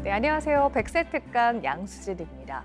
네, 안녕하세요. 백세특강 양수진입니다.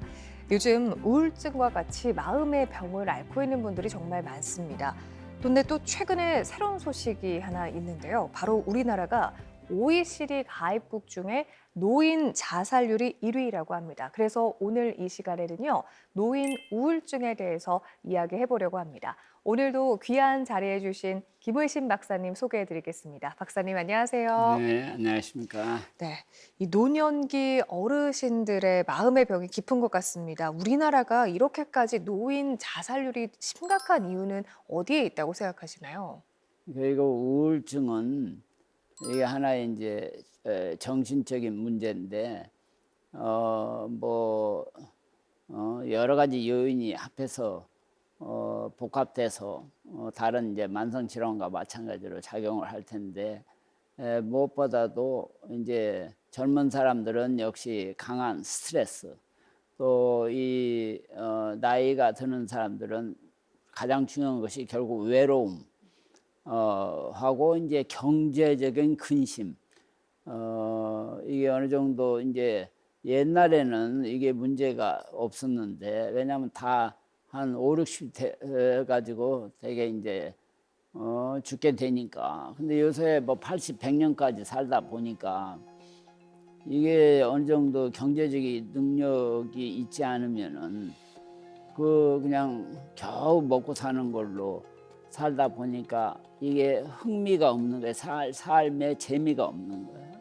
요즘 우울증과 같이 마음의 병을 앓고 있는 분들이 정말 많습니다. 근데 또 최근에 새로운 소식이 하나 있는데요. 바로 우리나라가 OECD 가입국 중에 노인 자살률이 1위라고 합니다. 그래서 오늘 이 시간에는요, 노인 우울증에 대해서 이야기해 보려고 합니다. 오늘도 귀한 자리해 주신 김의신 박사님 소개해 드리겠습니다. 박사님 안녕하세요. 네, 안녕하십니까. 네, 이 노년기 어르신들의 마음의 병이 깊은 것 같습니다. 우리나라가 이렇게까지 노인 자살률이 심각한 이유는 어디에 있다고 생각하시나요? 그리고 우울증은 이게 하나의 이제 정신적인 문제인데, 여러 가지 요인이 합해서 복합돼서 다른 이제 만성 질환과 마찬가지로 작용을 할 텐데, 무엇보다도 이제 젊은 사람들은 역시 강한 스트레스, 또 이 나이가 드는 사람들은 가장 중요한 것이 결국 외로움, 하고 이제 경제적인 근심, 이게 어느 정도 이제 옛날에는 이게 문제가 없었는데, 왜냐하면 다 한 5, 60 돼 가지고 되게 이제 죽게 되니까. 근데 요새 뭐 80, 100년까지 살다 보니까 이게 어느 정도 경제적인 능력이 있지 않으면은 그냥 겨우 먹고 사는 걸로 살다 보니까 이게 흥미가 없는 거예요. 삶에 재미가 없는 거예요.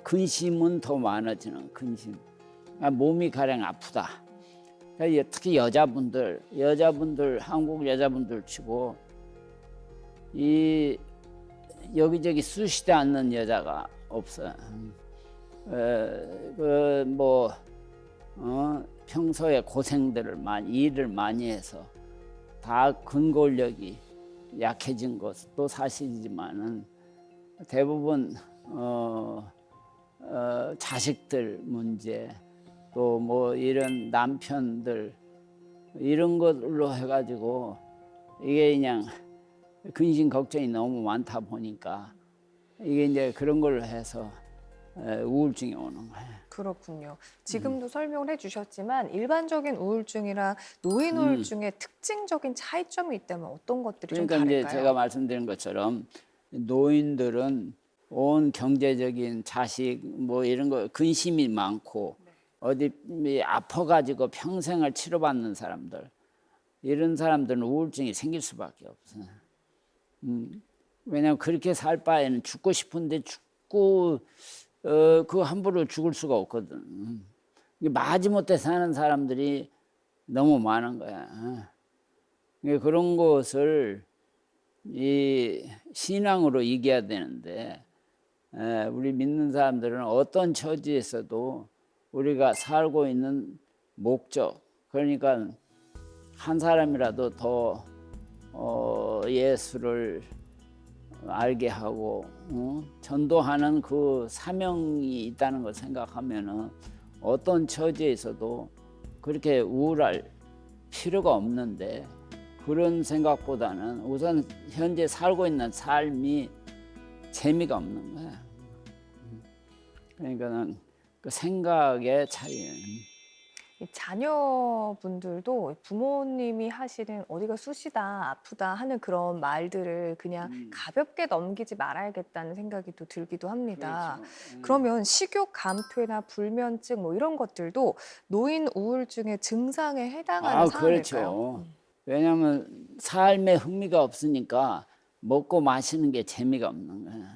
근심은 더 많아지는 근심. 몸이 가령 아프다. 그러니까 특히 여자분들 한국 여자분들 치고 이 여기저기 쑤시지 않는 여자가 없어요. 평소에 일을 많이 해서 다 근골력이 약해진 것도 사실이지만은 대부분 자식들 문제, 또 뭐 이런 남편들 이런 걸로 해가지고 이게 그냥 근심 걱정이 너무 많다 보니까 이게 이제 그런 걸로 해서 우울증이 오는 거예요. 그렇군요. 지금도 설명을 해주셨지만 일반적인 우울증이랑 노인 우울증의 특징적인 차이점이 있다면 어떤 것들이 좀 그러니까 이제 다를까요? 제가 말씀드린 것처럼 노인들은 온 경제적인 자식 뭐 이런 거 근심이 많고 어디 아파가지고 평생을 치료받는 사람들, 이런 사람들은 우울증이 생길 수밖에 없어요. 왜냐하면 그렇게 살 바에는 죽고 싶은데 죽고 그 함부로 죽을 수가 없거든. 마지못해 사는 사람들이 너무 많은 거야. 그런 것을 이 신앙으로 이겨야 되는데, 우리 믿는 사람들은 어떤 처지에서도 우리가 살고 있는 목적, 그러니까 한 사람이라도 더 예수를 알게 하고 전도하는 그 사명이 있다는 걸 생각하면은 어떤 처지에서도 그렇게 우울할 필요가 없는데, 그런 생각보다는 우선 현재 살고 있는 삶이 재미가 없는 거야. 그러니까는 그 생각의 차이. 이 자녀분들도 부모님이 하시는 어디가 쑤시다, 아프다 하는 그런 말들을 그냥 가볍게 넘기지 말아야겠다는 생각이 또 들기도 합니다. 그렇죠. 그러면 식욕 감퇴나 불면증 뭐 이런 것들도 노인 우울증의 증상에 해당하는 사안일까요? 그렇죠. 왜냐하면 삶에 흥미가 없으니까 먹고 마시는 게 재미가 없는 거야.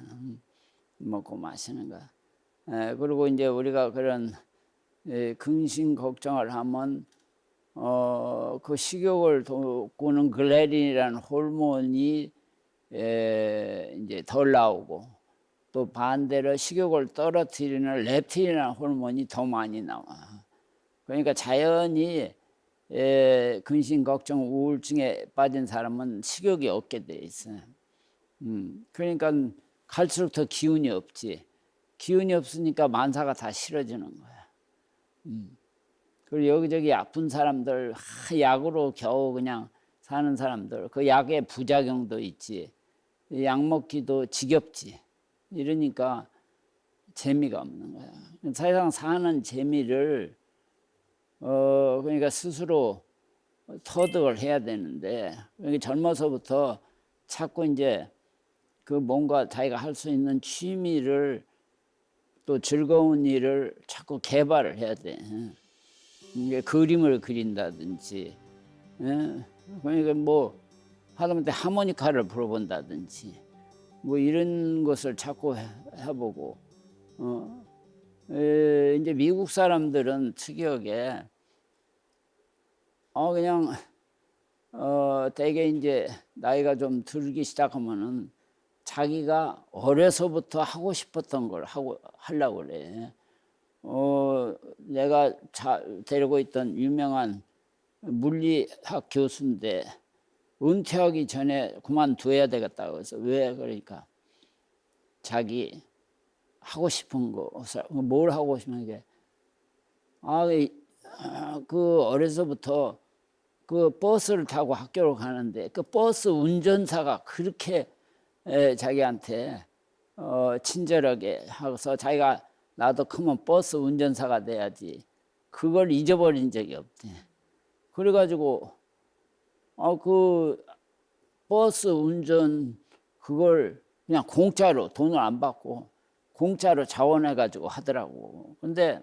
먹고 마시는 거. 그리고 이제 우리가 그런 근심 걱정을 하면 그 식욕을 돋구는 글레린이라는 호르몬이 이제 덜 나오고, 또 반대로 식욕을 떨어뜨리는 렙틴이라는 호르몬이 더 많이 나와. 그러니까 자연히 근심 걱정 우울증에 빠진 사람은 식욕이 없게 돼 있어요. 그러니까 갈수록 더 기운이 없지. 기운이 없으니까 만사가 다 싫어지는 거야. 그리고 여기저기 아픈 사람들, 약으로 겨우 그냥 사는 사람들, 그 약의 부작용도 있지. 약 먹기도 지겹지. 이러니까 재미가 없는 거야. 사실상 사는 재미를 그러니까 스스로 터득을 해야 되는데, 그러니까 젊어서부터 자꾸 이제 그 뭔가 자기가 할 수 있는 취미를 또 즐거운 일을 자꾸 개발을 해야 돼. 이게 그림을 그린다든지, 예? 그러니까 뭐 하다못해 하모니카를 불어본다든지, 뭐 이런 것을 자꾸 해보고, 이제 미국 사람들은 특이하게 그냥 대개 이제 나이가 좀 들기 시작하면은 자기가 어려서부터 하고 싶었던 걸 하려고 그래. 내가 데리고 있던 유명한 물리학 교수인데 은퇴하기 전에 그만둬야 되겠다. 그래서 왜 그러니까 자기 하고 싶은 거, 뭘 하고 싶은 게, 그 어려서부터 그 버스를 타고 학교로 가는데 그 버스 운전사가 그렇게 자기한테 친절하게 하고서 자기가 나도 크면 버스 운전사가 돼야지, 그걸 잊어버린 적이 없대. 그래가지고 그 버스 운전 그걸 그냥 공짜로 돈을 안 받고 공짜로 자원해가지고 하더라고. 근데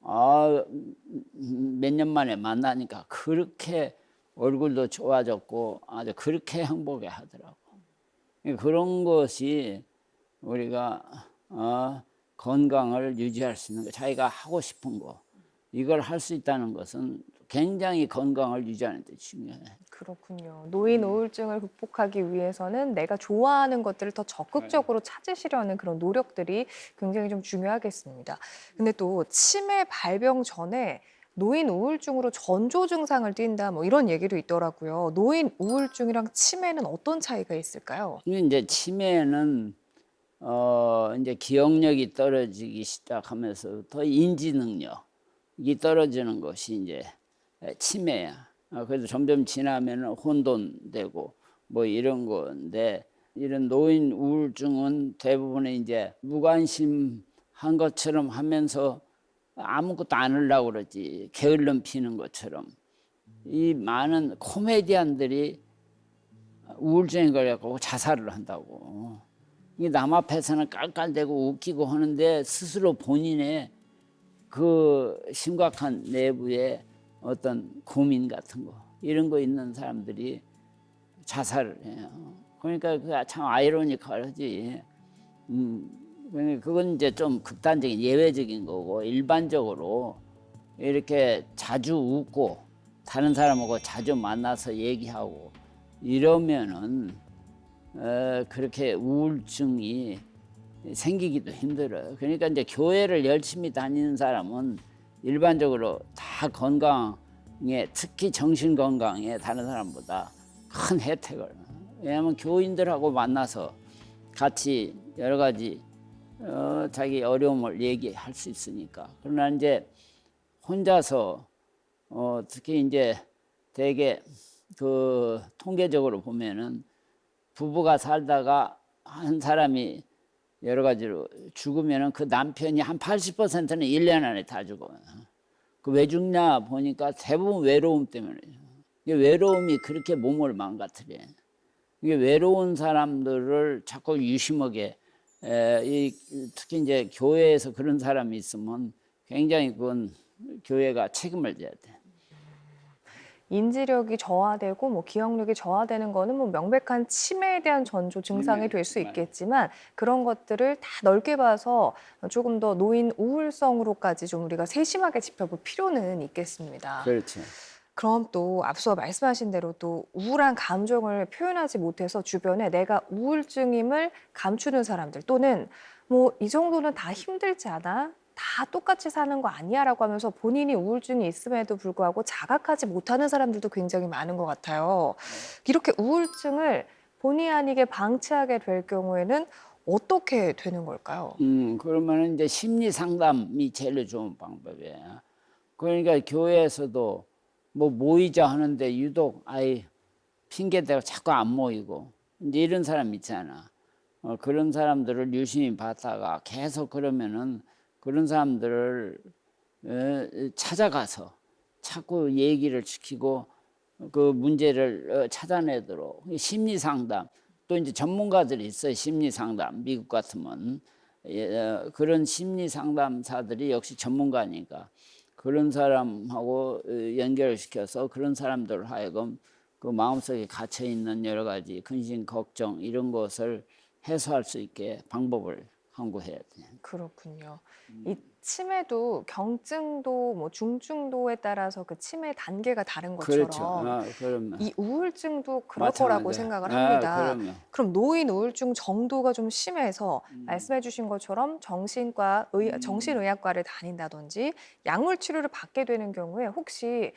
몇 년 만에 만나니까 그렇게 얼굴도 좋아졌고 아주 그렇게 행복해 하더라고. 그런 것이 우리가 건강을 유지할 수 있는 거, 자기가 하고 싶은 거, 이걸 할 수 있다는 것은 굉장히 건강을 유지하는 데 중요해. 그렇군요. 노인 우울증을 극복하기 위해서는 내가 좋아하는 것들을 더 적극적으로 찾으시려는 그런 노력들이 굉장히 좀 중요하겠습니다. 근데 또 치매 발병 전에 노인 우울증으로 전조 증상을 띈다, 뭐 이런 얘기도 있더라고요. 노인 우울증이랑 치매는 어떤 차이가 있을까요? 근데 이제 치매는 이제 기억력이 떨어지기 시작하면서부터 인지 능력이 떨어지는 것이 이제 치매야. 그래서 점점 지나면 혼돈되고 뭐 이런 건데, 이런 노인 우울증은 대부분의 이제 무관심한 것처럼 하면서 아무것도 안 하려고 그러지, 게을름 피는 것처럼. 이 많은 코미디언들이 우울증에 걸려갖고 자살을 한다고. 이 남 앞에서는 깔깔대고 웃기고 하는데 스스로 본인의 그 심각한 내부의 어떤 고민 같은 거, 이런 거 있는 사람들이 자살을 해요. 그러니까 그 참 아이러니컬하지. 그러니까 그건 이제 좀 극단적인 예외적인 거고, 일반적으로 이렇게 자주 웃고 다른 사람하고 자주 만나서 얘기하고 이러면은 그렇게 우울증이 생기기도 힘들어요. 그러니까 이제 교회를 열심히 다니는 사람은 일반적으로 다 건강에, 특히 정신 건강에 다른 사람보다 큰 혜택을. 왜냐하면 교인들하고 만나서 같이 여러 가지 자기 어려움을 얘기할 수 있으니까. 그러나 이제 혼자서 특히 이제 되게 그 통계적으로 보면은 부부가 살다가 한 사람이 여러 가지로 죽으면은 그 남편이 한 80%는 1년 안에 다 죽어. 그 왜 죽냐 보니까 대부분 외로움 때문에. 이게 외로움이 그렇게 몸을 망가뜨려. 이게 외로운 사람들을 자꾸 유심하게 특히 이제 교회에서 그런 사람이 있으면 굉장히 그건 교회가 책임을 져야 돼. 인지력이 저하되고 뭐 기억력이 저하되는 거는 뭐 명백한 치매에 대한 전조 증상이 될 수 있겠지만, 그런 것들을 다 넓게 봐서 조금 더 노인 우울성으로까지 좀 우리가 세심하게 짚어볼 필요는 있겠습니다. 그렇죠. 그럼 또 앞서 말씀하신 대로 또 우울한 감정을 표현하지 못해서 주변에 내가 우울증임을 감추는 사람들, 또는 뭐 이 정도는 다 힘들지 않아? 다 똑같이 사는 거 아니야? 라고 하면서 본인이 우울증이 있음에도 불구하고 자각하지 못하는 사람들도 굉장히 많은 것 같아요. 이렇게 우울증을 본의 아니게 방치하게 될 경우에는 어떻게 되는 걸까요? 그러면 이제 심리 상담이 제일 좋은 방법이에요. 그러니까 교회에서도 뭐 모이자 하는데 유독 핑계대고 자꾸 안 모이고 이제 이런 사람 있잖아. 그런 사람들을 유심히 봤다가 계속 그러면은 그런 사람들을 찾아가서 자꾸 얘기를 시키고 그 문제를 찾아내도록 심리 상담 또 이제 전문가들이 있어요. 심리 상담 미국 같으면 그런 심리 상담사들이 역시 전문가니까 그런 사람하고 연결을 시켜서 그런 사람들 하여금 그 마음속에 갇혀 있는 여러 가지 근심 걱정 이런 것을 해소할 수 있게 방법을 강구해야 돼. 그렇군요. 이 치매도 경증도 뭐 중증도에 따라서 그 치매 단계가 다른 그렇죠. 것처럼 그러면 이 우울증도 그럴 거라고 마찬가지야. 생각을 합니다. 그러면 그럼 노인 우울증 정도가 좀 심해서 말씀해 주신 것처럼 정신의학과를 다닌다든지 약물 치료를 받게 되는 경우에 혹시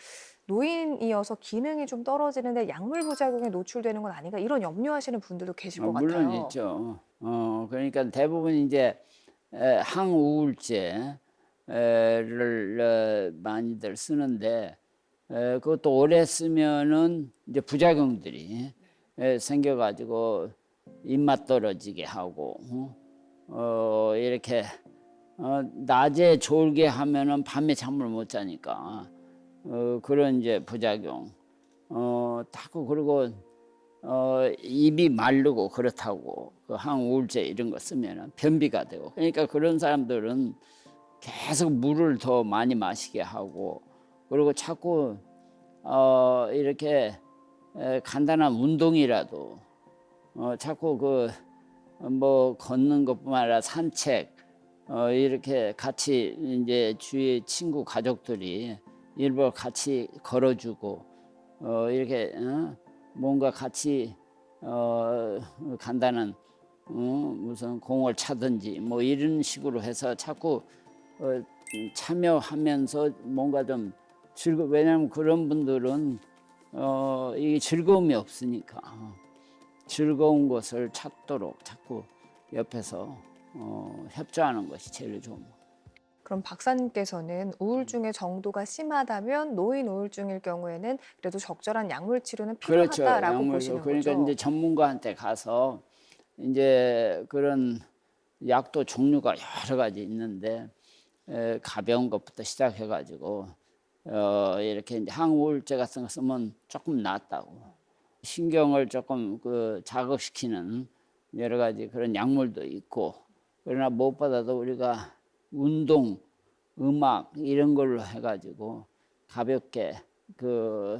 노인이어서 기능이 좀 떨어지는데 약물 부작용에 노출되는 건 아닌가 이런 염려하시는 분들도 계실 것 물론 같아요. 있죠. 그러니까 대부분 이제 항우울제를 많이들 쓰는데 그것도 오래 쓰면은 이제 부작용들이 생겨가지고 입맛 떨어지게 하고 이렇게 낮에 졸게 하면은 밤에 잠을 못 자니까 그런 이제 부작용 자꾸 그리고 입이 마르고 그렇다고 그 항우울제 이런 거 쓰면은 변비가 되고 그러니까 그런 사람들은 계속 물을 더 많이 마시게 하고 그리고 자꾸 이렇게 간단한 운동이라도 자꾸 그 뭐 걷는 것뿐만 아니라 산책 이렇게 같이 이제 주위 친구 가족들이 일부러 같이 걸어주고 이렇게 뭔가 같이 간단한 무슨 공을 차든지 뭐 이런 식으로 해서 자꾸 참여하면서 뭔가 좀 왜냐하면 그런 분들은 이게 즐거움이 없으니까 즐거운 것을 찾도록 자꾸 옆에서 협조하는 것이 제일 좋은 거. 그럼 박사님께서는 우울증의 정도가 심하다면 노인 우울증일 경우에는 그래도 적절한 약물 치료는 그렇죠. 필요하다라고 약물 보시는 그러니까 거죠? 이제 전문가한테 가서 이제 그런 약도 종류가 여러 가지 있는데 가벼운 것부터 시작해가지고 이렇게 이제 항우울제 같은 거 쓰면 조금 낫다고 신경을 조금 그 자극시키는 여러 가지 그런 약물도 있고 그러나 무엇보다도 우리가 운동, 음악 이런 걸로 해가지고 가볍게 그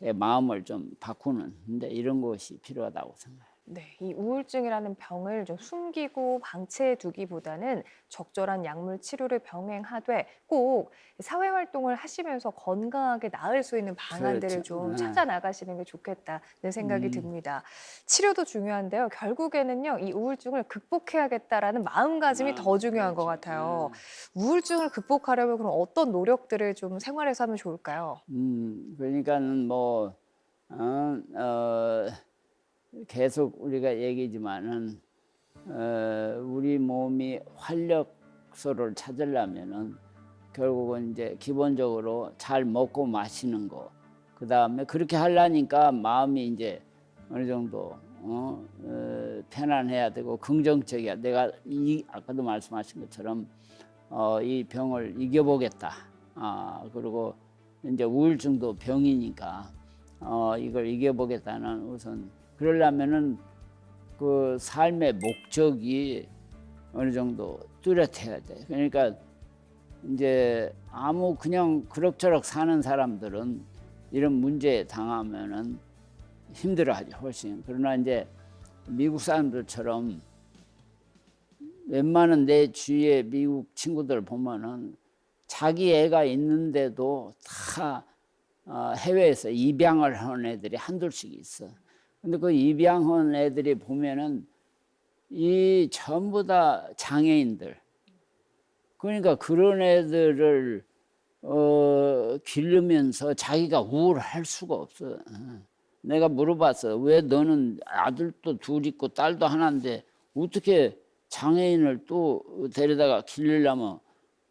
제 마음을 좀 바꾸는데 이런 것이 필요하다고 생각해요. 네, 이 우울증이라는 병을 좀 숨기고 방치해 두기보다는 적절한 약물 치료를 병행하되 꼭 사회 활동을 하시면서 건강하게 나을 수 있는 방안들을 그렇죠. 좀 찾아 나가시는 게 좋겠다는 생각이 듭니다. 치료도 중요한데요. 결국에는요, 이 우울증을 극복해야겠다라는 마음가짐이 더 중요한 것 그렇죠. 같아요. 우울증을 극복하려면 그럼 어떤 노력들을 좀 생활에서 하면 좋을까요? 그러니까는 뭐 계속 우리가 얘기지만은 우리 몸이 활력소를 찾으려면은 결국은 이제 기본적으로 잘 먹고 마시는 거. 그 다음에 그렇게 하려니까 마음이 이제 어느 정도 편안해야 되고 긍정적이야. 내가 아까도 말씀하신 것처럼 이 병을 이겨보겠다. 그리고 이제 우울증도 병이니까 이걸 이겨보겠다는 우선 그러려면은 그 삶의 목적이 어느 정도 뚜렷해야 돼. 그러니까 이제 아무 그냥 그럭저럭 사는 사람들은 이런 문제에 당하면은 힘들어하죠 훨씬. 그러나 이제 미국 사람들처럼 웬만한 내 주위의 미국 친구들 보면은 자기 애가 있는데도 다 해외에서 입양을 하는 애들이 한둘씩 있어. 근데 그 입양한 애들이 보면은 이 전부 다 장애인들. 그러니까 그런 애들을 기르면서 자기가 우울할 수가 없어. 내가 물어봤어. 왜 너는 아들도 둘 있고 딸도 하나인데 어떻게 장애인을 또 데려다가 기르려면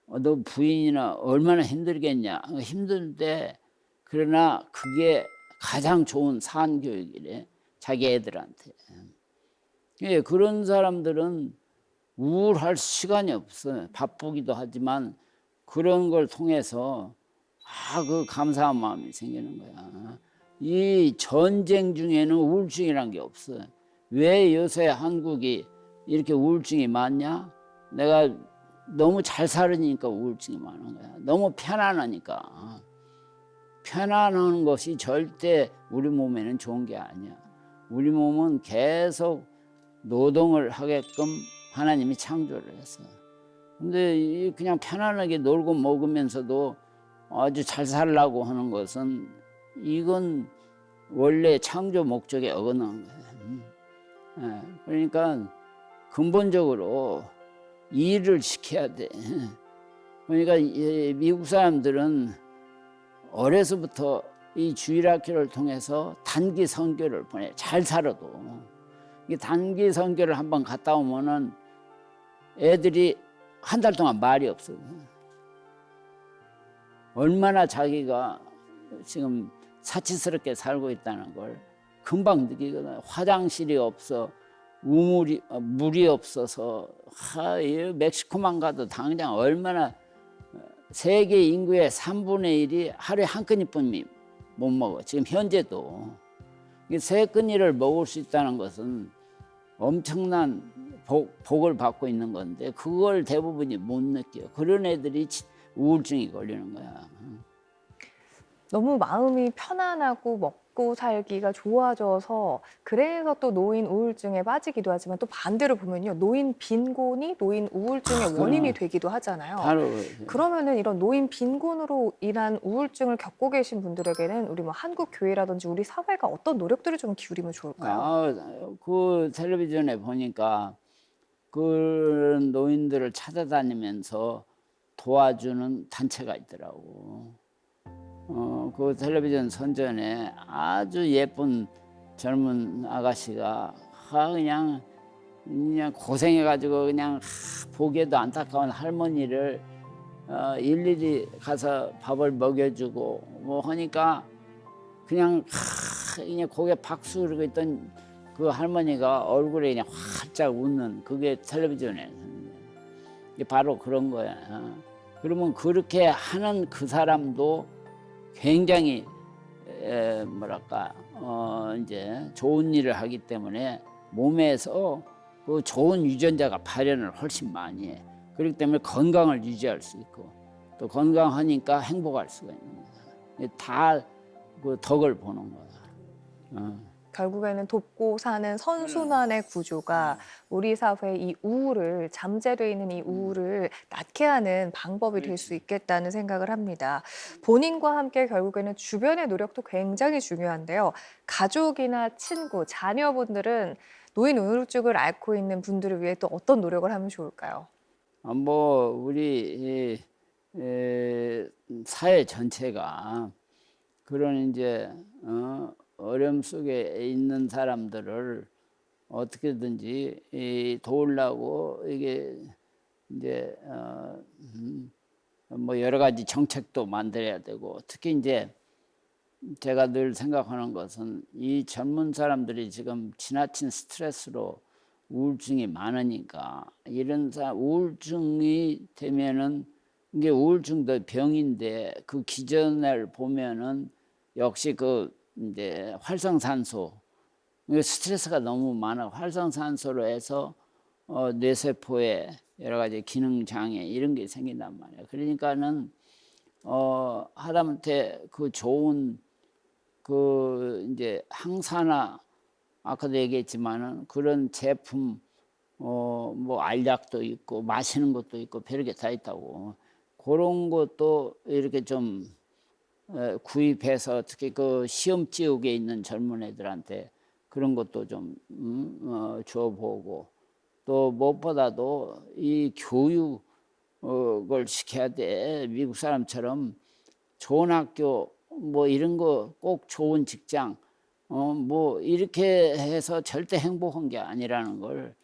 너 부인이나 얼마나 힘들겠냐. 힘든데 그러나 그게 가장 좋은 산교육이래. 자기 애들한테. 예, 그런 사람들은 우울할 시간이 없어요. 바쁘기도 하지만 그런 걸 통해서 그 감사한 마음이 생기는 거야. 이 전쟁 중에는 우울증이란 게 없어요. 왜 요새 한국이 이렇게 우울증이 많냐? 내가 너무 잘 살으니까 우울증이 많은 거야. 너무 편안하니까. 편안한 것이 절대 우리 몸에는 좋은 게 아니야. 우리 몸은 계속 노동을 하게끔 하나님이 창조를 했어. 근데 그냥 편안하게 놀고 먹으면서도 아주 잘 살라고 하는 것은 이건 원래 창조 목적에 어긋나는 거예요. 그러니까 근본적으로 일을 시켜야 돼. 그러니까 미국 사람들은 어려서부터 이 주일학교를 통해서 단기 선교를 보내. 잘 살아도 이 단기 선교를 한번 갔다 오면은 애들이 한 달 동안 말이 없어요. 얼마나 자기가 지금 사치스럽게 살고 있다는 걸 금방 느끼거든요. 화장실이 없어, 물이 없어서 멕시코만 가도 당장 얼마나 세계 인구의 3분의 1이 하루에 한 끼니뿐이 못 먹어. 지금 현재도 세 끼니를 먹을 수 있다는 것은 엄청난 복을 받고 있는 건데 그걸 대부분이 못 느껴. 그런 애들이 우울증이 걸리는 거야. 너무 마음이 편안하고 먹고 살기가 좋아져서 그래서 또 노인 우울증에 빠지기도 하지만 또 반대로 보면요. 노인 빈곤이 노인 우울증의 원인이 되기도 하잖아요. 바로 그러면은 이런 노인 빈곤으로 인한 우울증을 겪고 계신 분들에게는 우리 뭐 한국 교회라든지 우리 사회가 어떤 노력들을 좀 기울이면 좋을까요? 그 텔레비전에 보니까 그런 노인들을 찾아다니면서 도와주는 단체가 있더라고. 그 텔레비전 선전에 아주 예쁜 젊은 아가씨가 그냥 고생해가지고 그냥 보기에도 안타까운 할머니를 일일이 가서 밥을 먹여주고 뭐 하니까 그냥 고개 박수 그러고 있던 그 할머니가 얼굴에 그냥 활짝 웃는 그게 텔레비전에 바로 그런 거야. 그러면 그렇게 하는 그 사람도 굉장히 이제 좋은 일을 하기 때문에 몸에서 그 좋은 유전자가 발현을 훨씬 많이 해. 그렇기 때문에 건강을 유지할 수 있고 또 건강하니까 행복할 수가 있는 거다. 다 그 덕을 보는 거다. 결국에는 돕고 사는 선순환의 구조가 우리 사회의 이 우울을 잠재되어 있는 이 우울을 낫게 하는 방법이 될 수 있겠다는 생각을 합니다. 본인과 함께 결국에는 주변의 노력도 굉장히 중요한데요. 가족이나 친구, 자녀분들은 노인 우울증을 앓고 있는 분들을 위해 또 어떤 노력을 하면 좋을까요? 우리 사회 전체가 그런 이제 어려움 속에 있는 사람들을 어떻게든지 도우려고 이게 이제 뭐 여러 가지 정책도 만들어야 되고 특히 이제 제가 늘 생각하는 것은 이 젊은 사람들이 지금 지나친 스트레스로 우울증이 많으니까 이런 우울증이 되면은 이게 우울증도 병인데 그 기전을 보면은 역시 그 이제 활성산소 스트레스가 너무 많아 활성산소로 해서 뇌세포에 여러 가지 기능 장애 이런 게 생긴단 말이야. 그러니까는 하다못해 그 좋은 그 이제 항산화 아까도 얘기했지만은 그런 제품 뭐 알약도 있고 마시는 것도 있고 별게 다 있다고 그런 것도 이렇게 좀 구입해서 특히 그 시험 지옥에 있는 젊은 애들한테 그런 것도 좀 줘보고 또 무엇보다도 이 교육을 시켜야 돼. 미국 사람처럼 좋은 학교 뭐 이런 거 꼭 좋은 직장 뭐 이렇게 해서 절대 행복한 게 아니라는 걸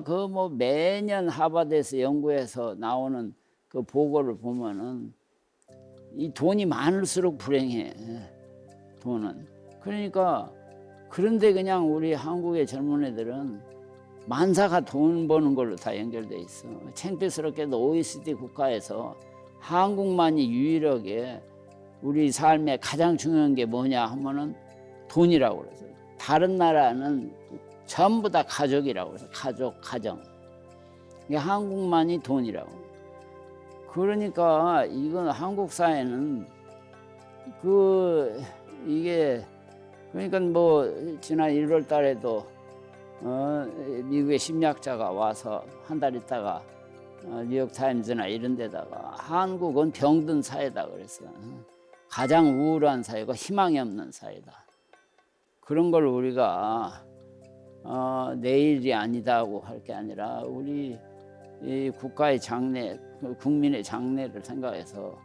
그 뭐 매년 하버드에서 연구해서 나오는 그 보고를 보면은 이 돈이 많을수록 불행해. 돈은. 그러니까 그런데 그냥 우리 한국의 젊은 애들은 만사가 돈 버는 걸로 다 연결돼 있어. 창피스럽게도 OECD 국가에서 한국만이 유일하게 우리 삶에 가장 중요한 게 뭐냐 하면은 돈이라고 그래서 다른 나라는 전부 다 가족이라고 해서 가족, 가정. 이게 한국만이 돈이라고. 그러니까 이건 한국 사회는 이게 그러니까 뭐 지난 1월 달에도 미국의 심리학자가 와서 한 달 있다가 뉴욕 타임즈나 이런 데다가 한국은 병든 사회다 그랬어. 가장 우울한 사회고 희망이 없는 사회다. 그런 걸 우리가 내일이 아니다고 할 게 아니라 우리 이 국가의 장래, 국민의 장래를 생각해서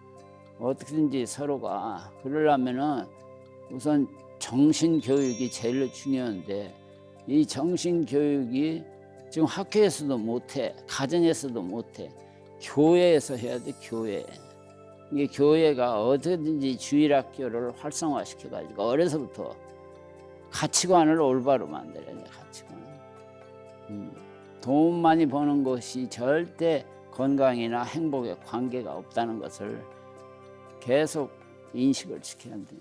어떻게든지 서로가 그러려면은 우선 정신교육이 제일 중요한데 이 정신교육이 지금 학교에서도 못해, 가정에서도 못해, 교회에서 해야 돼, 교회. 이게 교회가 어떻게든지 주일학교를 활성화시켜가지고 어려서부터 가치관을 올바로 만들어야 돼, 가치관. 돈 많이 버는 것이 절대 건강이나 행복에 관계가 없다는 것을 계속 인식을 시켜야 돼.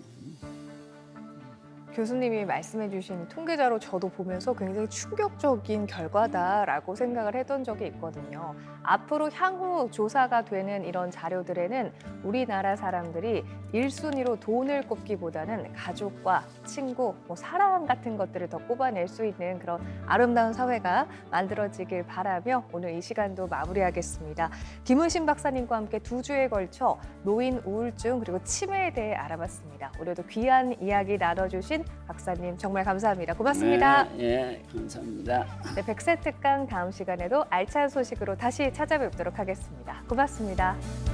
교수님이 말씀해 주신 통계자료 저도 보면서 굉장히 충격적인 결과다라고 생각을 했던 적이 있거든요. 앞으로 향후 조사가 되는 이런 자료들에는 우리나라 사람들이 1순위로 돈을 꼽기보다는 가족과 친구, 사랑 같은 것들을 더 꼽아낼 수 있는 그런 아름다운 사회가 만들어지길 바라며 오늘 이 시간도 마무리하겠습니다. 김은신 박사님과 함께 2주에 걸쳐 노인 우울증 그리고 치매에 대해 알아봤습니다. 오늘도 귀한 이야기 나눠주신 박사님 정말 감사합니다. 고맙습니다. 네, 감사합니다. 네, 백세 특강 다음 시간에도 알찬 소식으로 다시 찾아뵙도록 하겠습니다. 고맙습니다.